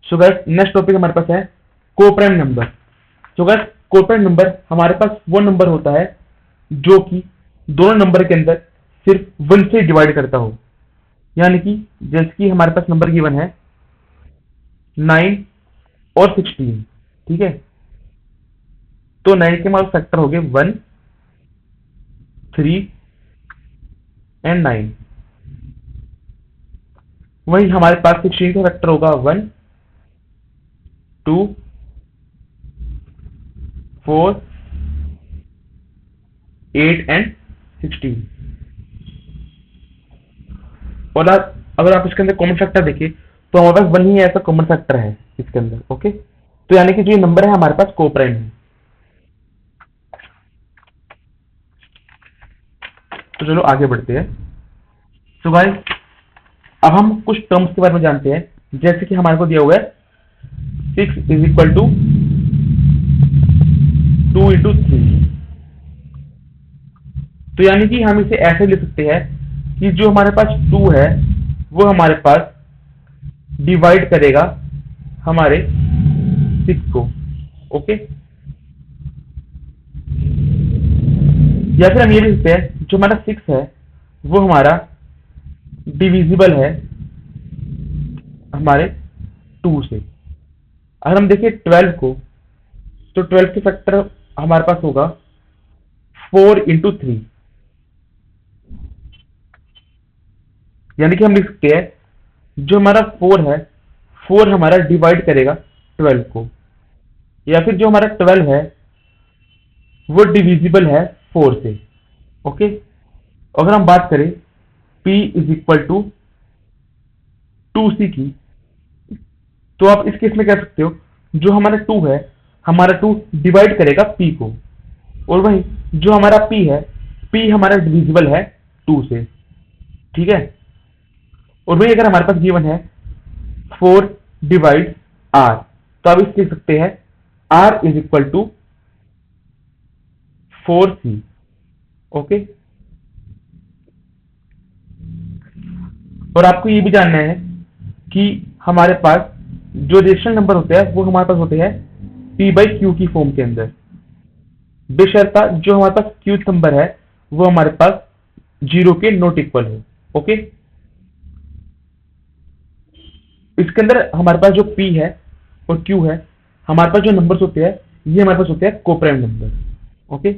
So guys next topic हमारे पास है coprime number. So guys coprime number हमारे पास वो नंबर होता है जो कि दोनों नंबर के अंदर सिर्फ 1 से डिवाइड करता हो। यानी कि जैसे कि हमारे पास नंबर गिवन है 9 और 16, ठीक है। तो 9 के हमारे फैक्टर हो गए 1, 3 एंड 9। वही हमारे पास 16 का फैक्टर होगा 1, 2, 4, 8 एंड 16। और अगर आप इसके अंदर कॉमन फैक्टर देखिए तो हमारे पास 1 ही ऐसा कॉमन फैक्टर है इसके अंदर। ओके, तो यानी कि जो ये नंबर है हमारे पास कोप्राइम है। तो चलो आगे बढ़ते हैं। तो गाइस अब हम कुछ टर्म्स के बारे में जानते हैं। जैसे कि हमारे को दिया हुआ है 6 इज इक्वल टू 2 इंटू 3। तो यानी कि हम इसे ऐसे लिख सकते हैं कि जो हमारे पास 2 है वो हमारे पास डिवाइड करेगा हमारे 6 को। ओके, या फिर हम ये भी लिखते हैं जो हमारा 6 है वो हमारा डिविजिबल है हमारे 2 से। अगर हम देखें 12 को तो 12 के फैक्टर हमारे पास होगा 4 इंटू 3। यानी कि हम लिख सकते हैं जो हमारा 4 है 4 हमारा डिवाइड करेगा 12 को, या फिर जो हमारा 12 है वो डिविजिबल है 4 से। ओके, अगर हम बात करें P is equal to 2C की, तो आप इस केस में कह सकते हो जो हमारा 2 है हमारा 2 डिवाइड करेगा P को, और वही जो हमारा P है P हमारा डिविजिबल है 2 से, ठीक है। और वही अगर हमारे पास गिवन है 4 डिवाइड R, तो आप इस लिख सकते हैं R is equal to 4C। Okay, और आपको ये भी जानना है कि हमारे पास जो रेशनल नंबर होते हैं वो हमारे पास होते हैं P बाई Q की फॉर्म के अंदर, बेशर्ता जो हमारे पास Q नंबर है वो हमारे पास 0 के नॉट इक्वल हो। ओके, इसके अंदर हमारे पास जो P है और Q है, हमारे पास जो नंबर्स होते हैं ये हमारे पास होते हैं कोप्राइम नंबर। ओके,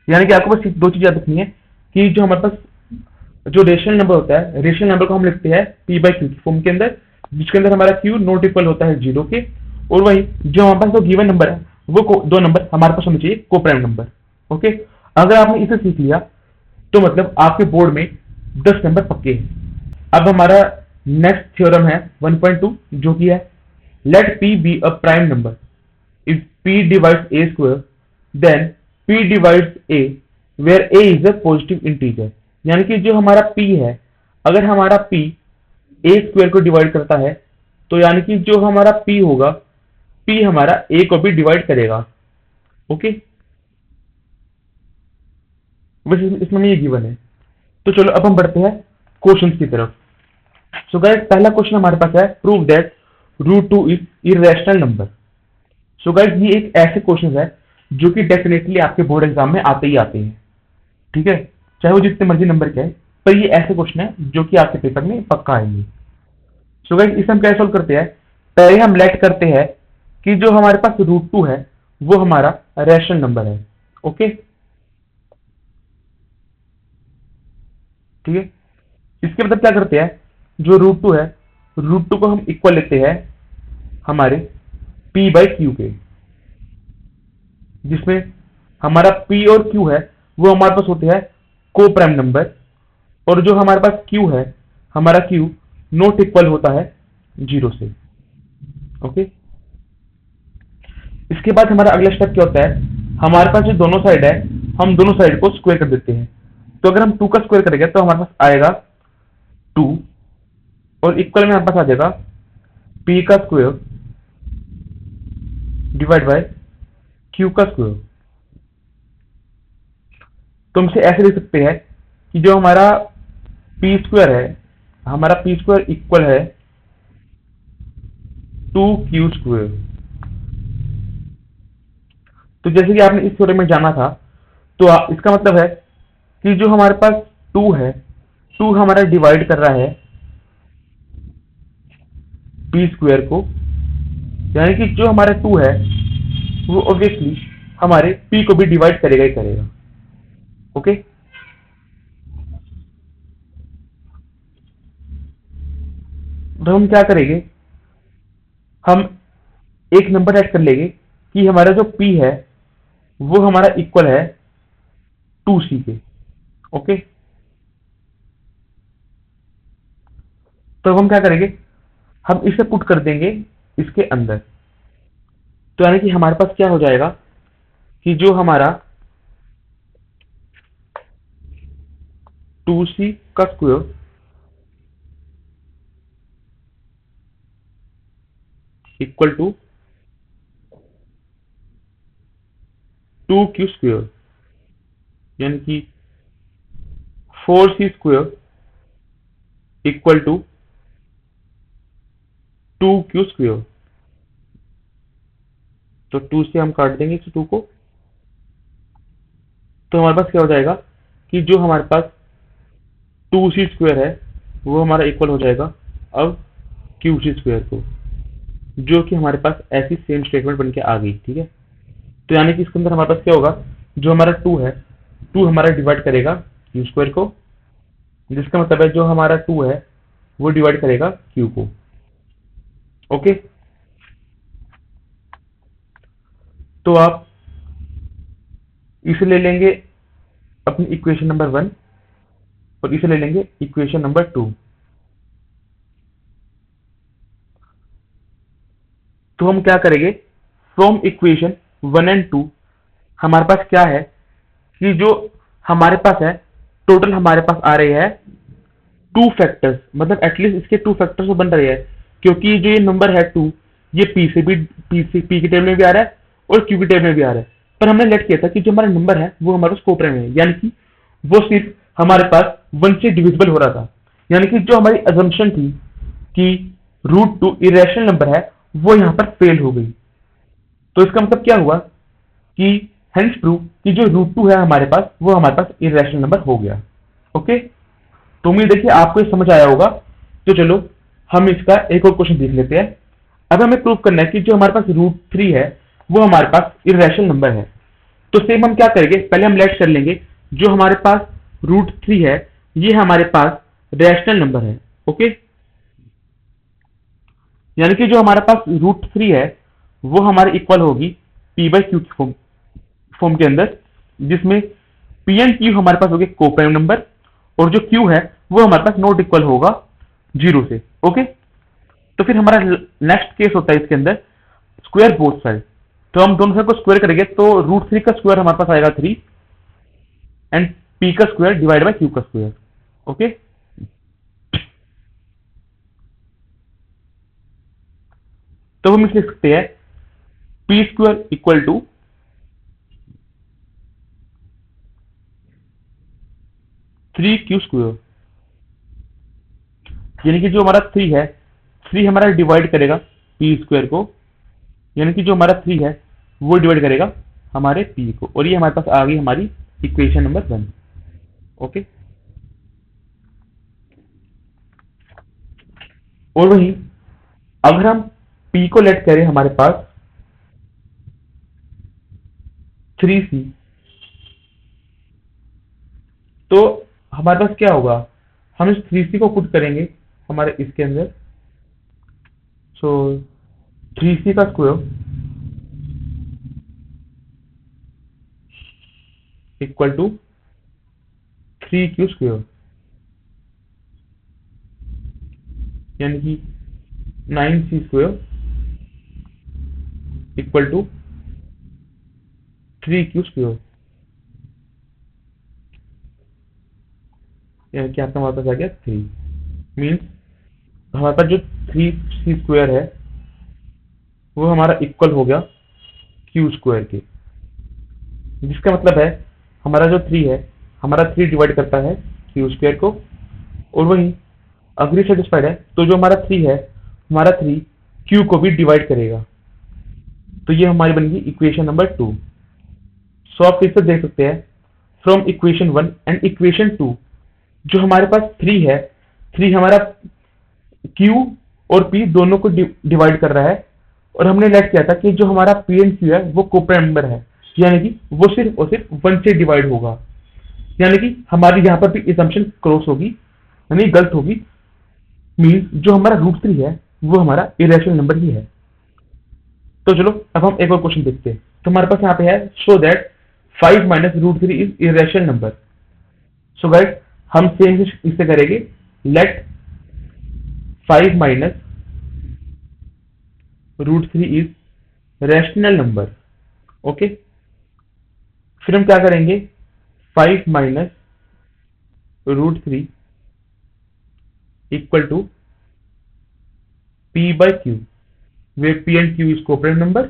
यानी कि आपको बस दो चीज याद रखनी है कि जो हमारे पास जो रेशनल नंबर होता है, रेशनल नंबर को हम लिखते हैं P बाई Q की फॉर्म के अंदर, जिसके अंदर हमारा Q नॉट इक्वल होता है 0 के, और वही जो हमारे पास जो गिवन नंबर है वो दो नंबर हमारे पास होने चाहिए कोप्राइम नंबर। ओके, अगर आपने इसे सीख लिया तो मतलब आपके बोर्ड में 10 नंबर पक्के हैं। अब हमारा नेक्स्ट थ्योरम है 1.2 जो कि है let P be a prime number if P divides A square then P divides A where A is a positive integer. यानी कि जो हमारा P है अगर हमारा P A स्क्वायर को डिवाइड करता है तो यानी कि जो हमारा P होगा P हमारा A को भी डिवाइड करेगा। ओके, बस इसमें ये गिवन है। तो चलो अब हम बढ़ते हैं क्वेश्चन की तरफ। सो गाइस पहला क्वेश्चन हमारे पास है prove that √2 is irrational number. So guys ये एक ऐसे क्वेश्चन है जो कि डेफिनेटली आपके बोर्ड एग्जाम में आते ही आते हैं, ठीक है, चाहे वो जितने मर्जी नंबर के है, पर ये ऐसे क्वेश्चन है जो कि आपके पेपर में पक्का आएंगे। सो गाइस इसे हम कैसे सॉल्व करते हैं, पहले हम लेट करते हैं कि जो हमारे पास √2 है वो हमारा रैशनल नंबर है। ओके, ठीक है, इसके मतलब क्या करते हैं, जो √2 है √2 को हम इक्वल लेते हैं हमारे P बाई Q के, जिसमें हमारा P और Q है वो हमारे पास होते हैं कोप्राइम नंबर, और जो हमारे पास Q है हमारा Q नॉट इक्वल होता है 0 से। ओके, इसके बाद हमारा अगला स्टेप क्या होता है, हमारे पास जो दोनों साइड है हम दोनों साइड को स्क्वायर कर देते हैं। तो अगर हम 2 का स्क्वायर करेंगे तो हमारे पास आएगा 2, और इक्वल में हमारे पास आ जाएगा P का स्क्वायर डिवाइड बाय Q का स्क्वायर। तो हम इसे ऐसे लिख सकते हैं कि जो हमारा P स्क्वायर है हमारा P स्क्वायर इक्वल है 2q²। तो जैसे कि आपने इस थ्योरम में जाना था, तो इसका मतलब है कि जो हमारे पास 2 है, 2 हमारा डिवाइड कर रहा है p² को, यानी कि जो हमारा 2 है वो ऑब्वियसली हमारे p को भी डिवाइड करेगा ही करेगा। ओके, तो हम क्या करेंगे, हम एक नंबर ऐड कर लेंगे कि हमारा जो p है वो हमारा इक्वल है 2c के। ओके, तो हम क्या करेंगे, हम इसे पुट कर देंगे इसके अंदर। तो यानी कि हमारे पास क्या हो जाएगा कि जो हमारा 2c² इक्वल टू 2q², यानी कि 4c² इक्वल टू 2q²। तो 2 से हम काट देंगे इस 2 को, तो हमारे पास क्या हो जाएगा कि जो हमारे पास 2c² है वो हमारा इक्वल हो जाएगा अब q² को, जो कि हमारे पास ऐसी सेम स्टेटमेंट बन के आ गई। ठीक है, तो यानी कि इसके अंदर हमारे पास क्या होगा, जो हमारा 2 है, 2 हमारा डिवाइड करेगा q² को, जिसका मतलब है जो हमारा 2 है वो डिवाइड करेगा q को। ओके, तो आप इसे ले लेंगे अपनी इक्वेशन नंबर 1 और इसे ले लेंगे इक्वेशन नंबर 2। तो हम क्या करेंगे, फ्रॉम इक्वेशन 1 एंड 2 हमारे पास क्या है कि जो हमारे पास है, टोटल हमारे पास आ रहे हैं 2 फैक्टर्स, मतलब एटलीस्ट इसके 2 फैक्टर्स तो बन रहे हैं, क्योंकि जो ये नंबर है 2, ये पी के टेबल में भी आ रहा है और क्यू के टेबल में भी आ रहा है। पर हमने लेट किया था कि जो हमारा नंबर है वो हमारे स्कोप में है, यानी कि वो सिर्फ हमारे पास 1 से डिविजिबल हो रहा था। यानी कि जो हमारी अजम्पशन थी कि √2 इरेशनल नंबर है, वो यहाँ पर फेल हो गई। तो इसका मतलब क्या हुआ कि हेंस प्रूव कि जो √2 है हमारे पास, वो हमारे पास इरेशनल नंबर हो गया। ओके, तो उम्मीद है कि आपको ये समझ आया होगा। तो चलो हम इसका एक और क्वेश्चन देख लेते हैं। अब हमें प्रूव करना है कि जो हमारे पास √3 है वो हमारे पास इरेशनल नंबर है। तो सेम हम क्या करेंगे, पहले हम लेट कर लेंगे जो हमारे पास √3 है ये हमारे पास रैशनल नंबर है। ओके, यानी कि जो हमारे पास √3 है वो हमारे इक्वल होगी p/q की फॉर्म के अंदर, जिसमें p एंड q हमारे पास हो गए कोप्राइम नंबर और जो q है वो हमारे पास नॉट इक्वल होगा 0 से। ओके, तो फिर हमारा नेक्स्ट केस होता है इसके अंदर स्क्वायर बोथ साइड। तो हम दोनों साइड को स्क्वायर करेंगे तो √3 का स्क्वायर हमारे पास आएगा 3 एंड p का स्क्वायर डिवाइड बाय q का स्क्वायर। ओके, तो हम इसे लिख सकते हैं p² इक्वल टू 3q², यानी कि जो हमारा 3 है, 3 हमारा डिवाइड करेगा p² को, यानी कि जो हमारा 3 है वो डिवाइड करेगा हमारे p को, और ये हमारे पास आ गई हमारी इक्वेशन नंबर 1। ओके, और वही अगर हम p को लेट करें हमारे पास 3c, तो हमारे पास क्या होगा, हम इस 3c को पुट करेंगे हमारे इसके अंदर। सो 3c का स्क्वायर इक्वल टू 3q², यानी कि 9c² इक्वल टू 3q², यानी कि आपका हमारे पास आ गया 3। मीन्स हमारे पास जो 3c² है वो हमारा इक्वल हो गया q² के, जिसका मतलब है हमारा जो 3 है, हमारा 3 डिवाइड करता है q² को, और वही अगर ये सेटिस्फाइड है तो जो हमारा 3 है, हमारा 3 Q को भी डिवाइड करेगा। तो ये हमारी बन गई इक्वेशन नंबर 2। सो आप फिर से देख सकते हैं फ्रॉम इक्वेशन 1 एंड इक्वेशन 2 जो हमारे पास 3 है, 3 हमारा Q और P दोनों को डिवाइड कर रहा है, और हमने लेट किया था कि जो हमारा P एंड Q है वो कोप्राइम नंबर है, यानी कि वो सिर्फ और सिर्फ 1 से डिवाइड होगा। यानी कि हमारी यहाँ पर भी असम्पशन क्रॉस होगी, यानी गलत होगी। मीन्स जो हमारा √3 है वो हमारा इरेशनल नंबर ही है। तो चलो अब हम एक और क्वेश्चन देखते हैं। तो हमारे पास यहाँ पे है show that 5 minus √3 is irrational number. So guys हम सेम इससे करेंगे, let 5 minus √3 is rational number. Okay, फिर हम क्या करेंगे, 5 minus √3 equal to P by Q, where P and Q is coprime number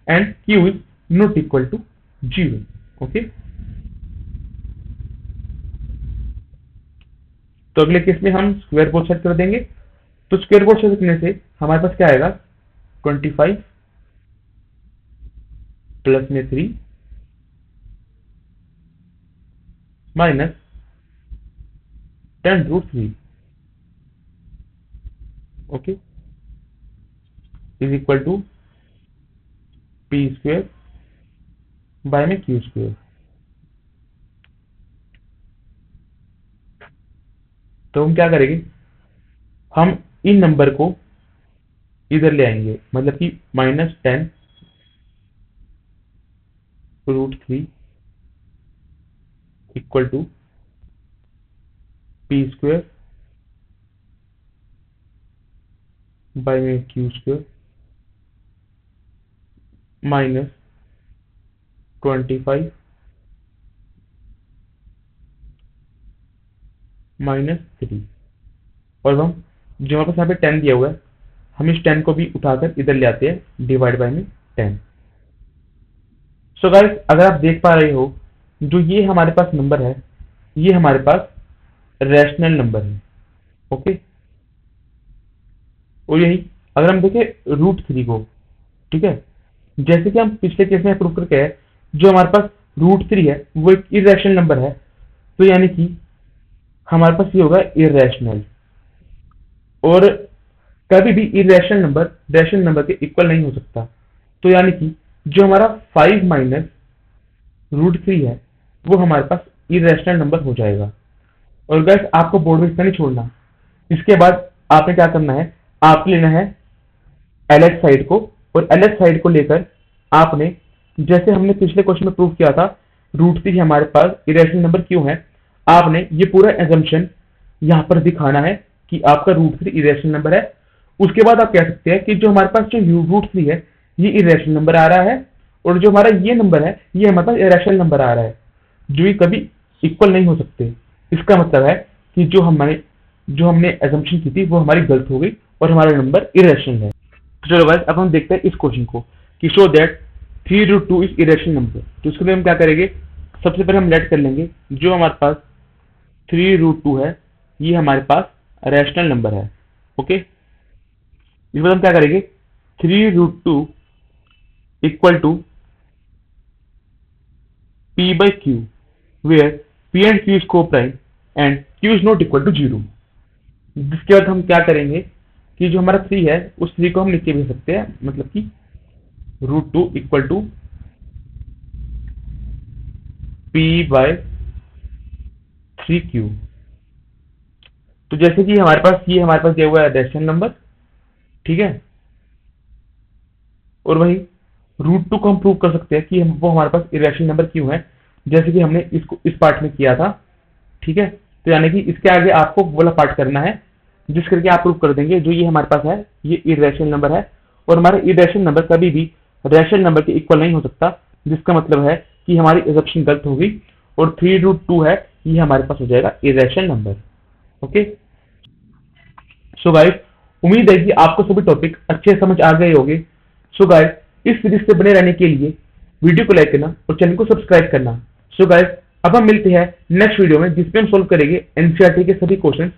and Q is not equal to 0. Okay. तो अगले case में हम स्क्वायर बोर्ड सेट कर देंगे। तो स्क्वायर बोर्ड सेट करने से हमारे पास क्या आएगा, 25 प्लस में 3 minus 10√3 okay is equal to P square by में Q स्क्वायर। तो हम क्या करेंगे, हम इन नंबर को इधर ले आएंगे, मतलब कि -10√3 equal to P square by में Q स्क्वायर माइनस 25 माइनस 3, और हम जो हमारे पास यहाँ पे 10 दिया हुआ है, हम इस 10 को भी उठाकर इधर ले आते हैं, डिवाइड बाय में 10। सो गाइस अगर आप देख पा रहे हो, जो ये हमारे पास नंबर है ये हमारे पास रैशनल नंबर है। ओके, और यही अगर हम देखें √3 को, ठीक है, जैसे कि हम पिछले केस में प्रूव करके आए, जो हमारे पास √3 है वो एक इरेशनल नंबर है, तो यानी कि हमारे पास ये होगा इरेशनल। और कभी भी इरेशनल नंबर रैशनल नंबर के इक्वल नहीं हो सकता। तो यानी कि जो हमारा 5 माइनस √3 है वो हमारे पास इरेशनल नंबर हो जाएगा। और गैस आपको बोर्ड में इतना नहीं छोड़ना, इसके बाद आपने क्या करना है, आपने लेना है LH साइड को, और LH साइड को लेकर आपने, जैसे हमने पिछले क्वेश्चन में प्रूव किया था √3 हमारे पास इरेशनल नंबर क्यों है, आपने ये पूरा एजम्पशन यहाँ पर दिखाना है कि आपका √3 इरेशनल नंबर है। उसके बाद आप कह सकते हैं कि जो हमारे पास जो √3 है ये इरेशनल नंबर आ रहा है, और जो हमारा ये नंबर है ये हमारे पास इरेशनल नंबर आ रहा है, जो ये कभी इक्वल नहीं हो सकते। इसका मतलब है कि जो हमने एजम्पशन की थी वो हमारी गलत हो गई और हमारा नंबर इरेशनल है। तो चलो गाइस अब हम देखते हैं इस क्वेश्चन को कि show that 3√2 is irrational number. तो इसके लिए हम क्या करेंगे, सबसे पहले हम लेट कर लेंगे जो हमारे पास 3√2 है ये हमारे पास रैशनल नंबर है। ओके, इसके बाद हम क्या करेंगे, 3√2 equal to P by Q, where P and Q is co-prime and Q is not equal to 0। जिसके बाद हम क्या करेंगे कि जो हमारा 3 है उस 3 को हम नीचे भेज सकते हैं, मतलब कि √2 equal to P by 3Q। तो जैसे कि हमारे पास दिया हुआ है रैशनल नंबर, ठीक है, और वही √2 को हम प्रूव कर सकते हैं कि वो हमारे पास इरेशनल नंबर क्यों है, जैसे कि हमने इसको इस पार्ट में किया था। ठीक है, तो यानी कि इसके आगे आपको वो वाला पार्ट करना है जिस करके आप प्रूव कर देंगे जो ये हमारे पास है ये इरेशनल नंबर है, और हमारे इरेशनल नंबर कभी भी रैशनल नंबर के इक्वल नहीं हो सकता, जिसका मतलब है कि हमारी एजम्पशन गलत होगी, और 3√2 है ये हमारे पास हो जाएगा irrational number. Okay, so guys उम्मीद है कि आपको सभी टॉपिक अच्छे समझ आ गए होंगे। सो गाइस इस सीरीज से बने रहने के लिए वीडियो को लाइक करना और चैनल को सब्सक्राइब करना। सो गाइस अब हम मिलते हैं नेक्स्ट वीडियो में जिसमें हम सोल्व करेंगे एनसीईआरटी के सभी क्वेश्चन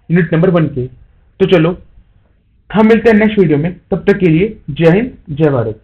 यूनिट नंबर 1 के। तो चलो हम मिलते हैं नेक्स्ट वीडियो में, तब तक के लिए जय हिंद जय भारत।